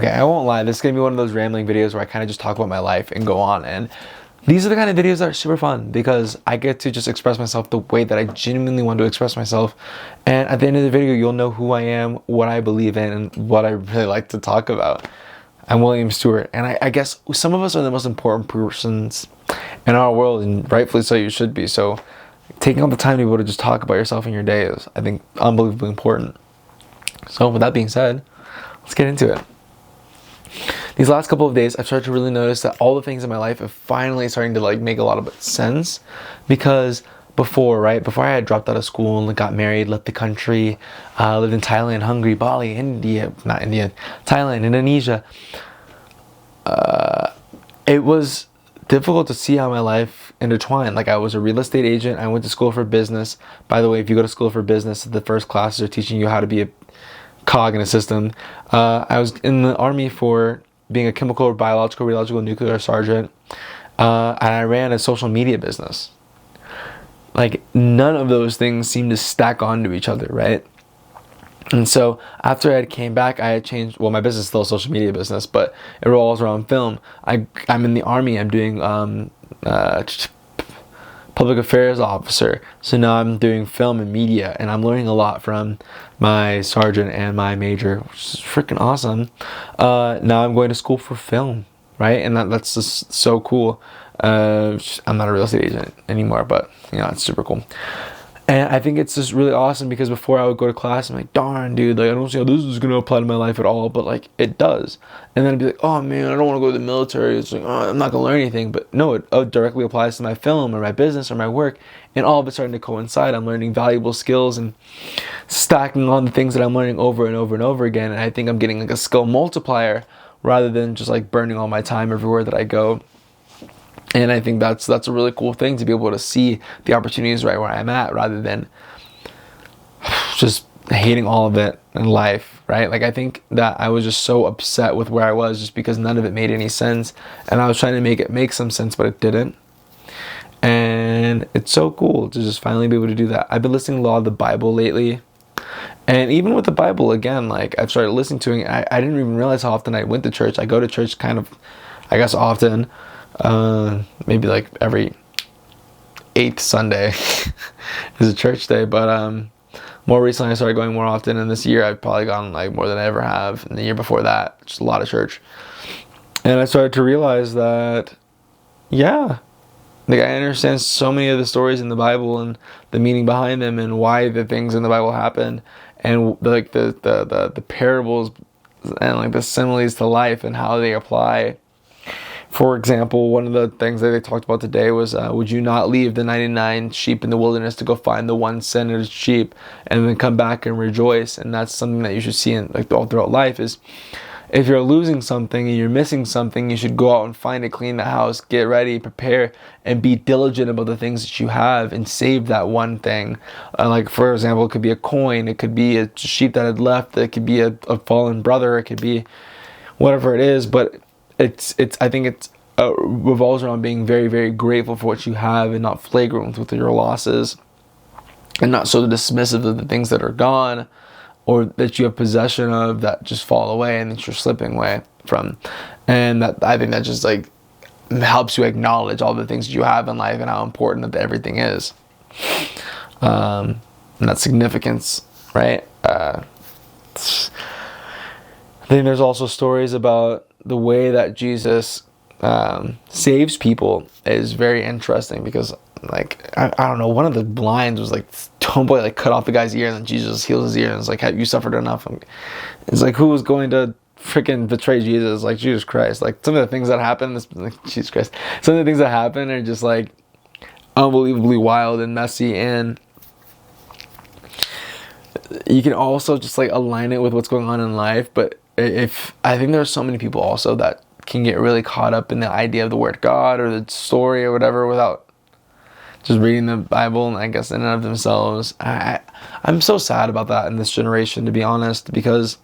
Okay, I won't lie, this is going to be one of those rambling videos where I kind of just talk about my life and go on, and these are the kind of videos that are super fun because I get to just express myself the way that I genuinely want to express myself, and at the end of the video you'll know who I am, what I believe in, and what I really like to talk about. I'm William Stewart, and I guess some of us are the most important persons in our world, and rightfully so, you should be. So taking all the time to be able to just talk about yourself in your day is, I think, unbelievably important. So with that being said, let's get into it. These last couple of days, I've started to really notice that all the things in my life are finally starting to make a lot of sense. Because before I had dropped out of school and got married, left the country, lived in Thailand, Hungary, Bali, Thailand, Indonesia. It was difficult to see how my life intertwined. Like, I was a real estate agent. I went to school for business. By the way, if you go to school for business, the first classes are teaching you how to be a cog in a system. I was in the army for being a chemical, biological, radiological, nuclear sergeant, and I ran a social media business. Like, none of those things seemed to stack onto each other, right? And so after I came back, I had changed. Well, my business is still a social media business, but it revolves around film. I'm in the army. I'm doing public affairs officer. So now I'm doing film and media, and I'm learning a lot from my sergeant and my major, which is freaking awesome. Now I'm going to school for film, right? And that's just so cool. I'm not a real estate agent anymore, but it's super cool. And I think it's just really awesome because before I would go to class, I'm like, darn, dude, I don't see how this is going to apply to my life at all. But it does. And then I'd be like, oh man, I don't want to go to the military. It's like, oh, I'm not going to learn anything. But no, it directly applies to my film or my business or my work. And all of it's starting to coincide. I'm learning valuable skills and stacking on the things that I'm learning over and over and over again. And I think I'm getting a skill multiplier rather than just burning all my time everywhere that I go. And I think that's a really cool thing, to be able to see the opportunities right where I'm at rather than just hating all of it in life, right? I think that I was just so upset with where I was just because none of it made any sense. And I was trying to make it make some sense, but it didn't. And it's so cool to just finally be able to do that. I've been listening to a lot of the Bible lately. And even with the Bible, again, I've started listening to it. I didn't even realize how often I went to church. I go to church kind of, I guess, often. Maybe every 8th Sunday is a church day, but more recently I started going more often, and this year I've probably gone more than I ever have, and the year before that just a lot of church. And I started to realize that I understand so many of the stories in the Bible and the meaning behind them and why the things in the Bible happened, and the parables and the similes to life and how they apply. For example, one of the things that they talked about today was, would you not leave the 99 sheep in the wilderness to go find the one sinner sheep and then come back and rejoice? And that's something that you should see in all throughout life, is if you're losing something and you're missing something, you should go out and find it, clean the house, get ready, prepare, and be diligent about the things that you have and save that one thing. For example, it could be a coin, it could be a sheep that had left, it could be a fallen brother, it could be whatever it is, but I think it revolves around being very, very grateful for what you have and not flagrant with your losses, and not so dismissive of the things that are gone or that you have possession of that just fall away and that you're slipping away from. And that, I think that just helps you acknowledge all the things that you have in life and how important that everything is. And that significance, right? I think there's also stories about the way that Jesus saves people is very interesting, because I don't know, one of the lines was homeboy cut off the guy's ear and then Jesus heals his ear, and it's have you suffered enough? It's who was going to freaking betray Jesus? Jesus Christ. Some of the things that happen, Jesus Christ, some of the things that happen are just unbelievably wild and messy, and you can also just align it with what's going on in life. But if I think there are so many people also that can get really caught up in the idea of the word God or the story or whatever without just reading the Bible, and I guess in and of themselves. I'm so sad about that in this generation, to be honest, because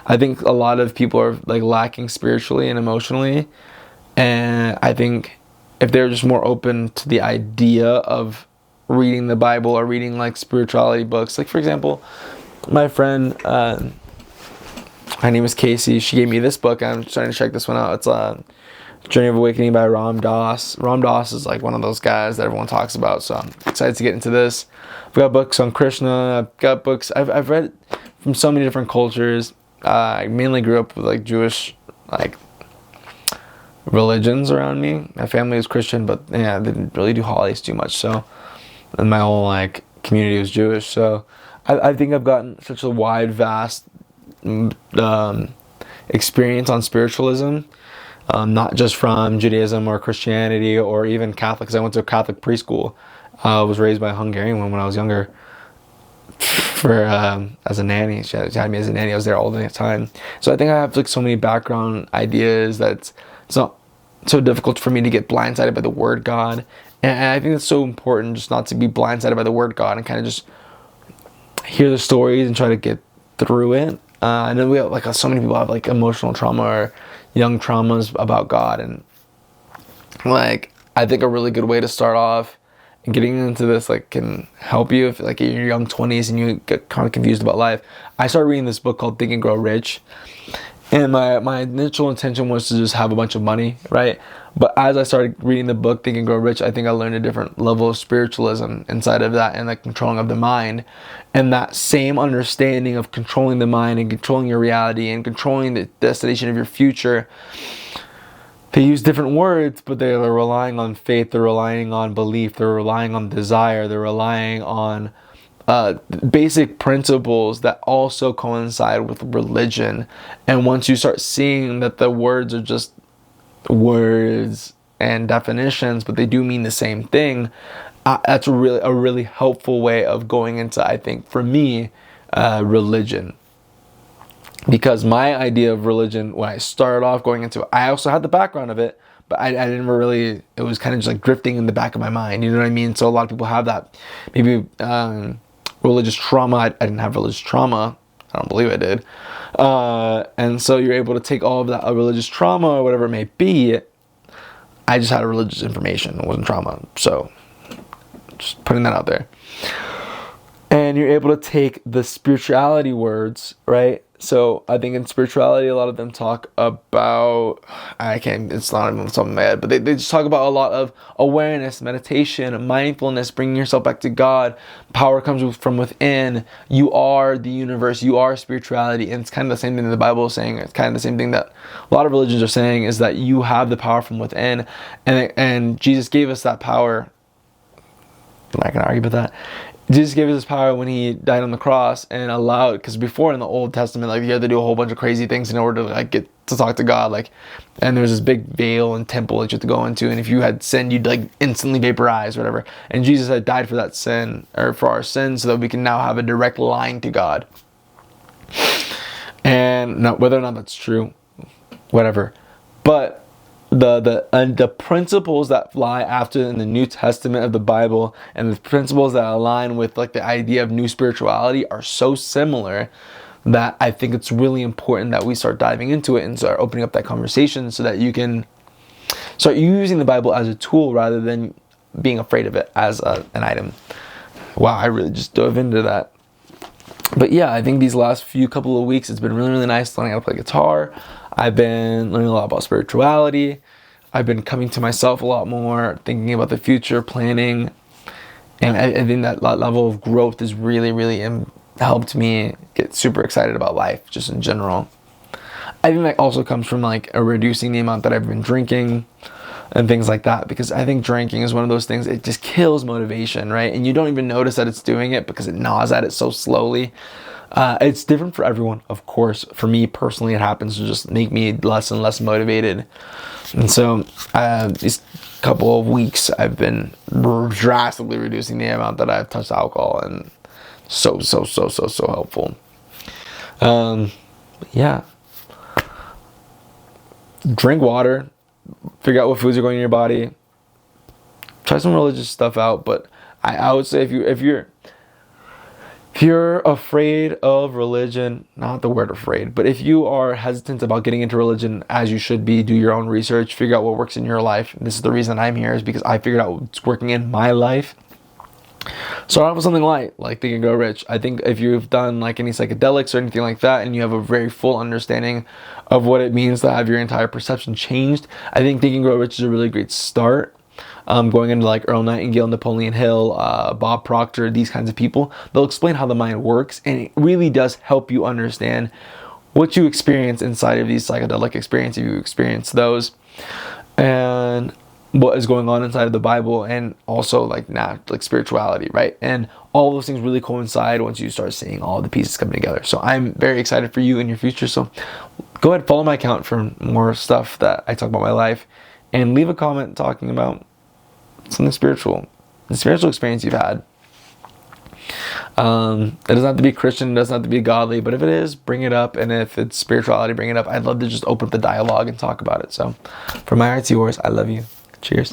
I think a lot of people are lacking spiritually and emotionally, and I think if they're just more open to the idea of reading the Bible or reading spirituality books, for example, my friend My name is Casey. She gave me this book. I'm trying to check this one out. It's Journey of Awakening by Ram Dass. Ram Dass is like one of those guys that everyone talks about, so I'm excited to get into this. I've got books on Krishna. I've got books I've read from so many different cultures. I mainly grew up with like Jewish like religions around me. My family was Christian, but yeah, they didn't really do holidays too much. So, and my whole like community was Jewish. So, I think I've gotten such a wide, vast experience on spiritualism, not just from Judaism or Christianity or even Catholic. Because I went to a Catholic preschool. I was raised by a Hungarian woman when I was younger. For as a nanny, she had me as a nanny. I was there all the time. So I think I have like so many background ideas that it's not so difficult for me to get blindsided by the word God. And I think it's so important just not to be blindsided by the word God and kind of just hear the stories and try to get through it. I know we have like so many people have like emotional trauma or young traumas about God, and like I think a really good way to start off and getting into this like can help you if like in your young 20s and you get kind of confused about life. I started reading this book called Think and Grow Rich, and my initial intention was to just have a bunch of money, right? But as I started reading the book Think and Grow Rich, I think I learned a different level of spiritualism inside of that, and like controlling of the mind, and that same understanding of controlling the mind and controlling your reality and controlling the destination of your future. They use different words, but they're relying on faith, they're relying on belief, they're relying on desire, they're relying on basic principles that also coincide with religion. And once you start seeing that the words are just words and definitions, but they do mean the same thing, that's a really helpful way of going into, I think, for me, religion. Because my idea of religion, when I started off going into it, I also had the background of it, but I didn't really, it was kind of just like drifting in the back of my mind, you know what I mean? So a lot of people have that, maybe religious trauma. I didn't have religious trauma. I don't believe I did. And so you're able to take all of that religious trauma or whatever it may be. I just had a religious information. It wasn't trauma. So just putting that out there. And you're able to take the spirituality words, right? So I think in spirituality, a lot of them talk about, it's not even something bad, but they just talk about a lot of awareness, meditation, mindfulness, bringing yourself back to God. Power comes from within. You are the universe. You are spirituality. And it's kind of the same thing that the Bible is saying. It's kind of the same thing that a lot of religions are saying, is that you have the power from within. And Jesus gave us that power. I'm not going to argue about that. Jesus gave us this power when he died on the cross and allowed, because before in the Old Testament, like you had to do a whole bunch of crazy things in order to like get to talk to God, like, and there was this big veil and temple that you had to go into, and if you had sinned, you'd like instantly vaporize or whatever. And Jesus had died for that sin, or for our sins, so that we can now have a direct line to God. And now, whether or not that's true, whatever, but the principles that fly after in the New Testament of the Bible and the principles that align with like the idea of new spirituality are so similar that I think it's really important that we start diving into it and start opening up that conversation so that you can start using the Bible as a tool rather than being afraid of it as an item. Wow, I really just dove into that. But yeah, I think these last couple of weeks, it's been really, really nice learning how to play guitar. I've been learning a lot about spirituality. I've been coming to myself a lot more, thinking about the future, planning. And I think that level of growth has really, really helped me get super excited about life, just in general. I think that also comes from like reducing the amount that I've been drinking and things like that, because I think drinking is one of those things, it just kills motivation, right? And you don't even notice that it's doing it because it gnaws at it so slowly. It's different for everyone, of course. For me personally, it happens to just make me less and less motivated. And so these couple of weeks, I've been drastically reducing the amount that I've touched alcohol, and so helpful. Yeah. Drink water. Figure out what foods are going in your body. Try some religious stuff out, but I would say if you're afraid of religion, not the word afraid, but if you are hesitant about getting into religion, as you should be, do your own research, figure out what works in your life. This is the reason I'm here, is because I figured out what's working in my life. Start off with something light, like Think and Grow Rich. I think if you've done like any psychedelics or anything like that, and you have a very full understanding of what it means to have your entire perception changed, I think Think and Grow Rich is a really great start. Going into like Earl Nightingale, Napoleon Hill, Bob Proctor, these kinds of people, they'll explain how the mind works, and it really does help you understand what you experience inside of these psychedelic experiences, if you experience those, and what is going on inside of the Bible, and also like spirituality, right? And all those things really coincide once you start seeing all the pieces coming together. So I'm very excited for you in your future. So go ahead, follow my account for more stuff that I talk about my life, and leave a comment talking about something spiritual, the spiritual experience you've had. It doesn't have to be Christian, it doesn't have to be godly, but if it is, bring it up. And if it's spirituality, bring it up. I'd love to just open up the dialogue and talk about it. So from my heart to yours, I love you. Cheers.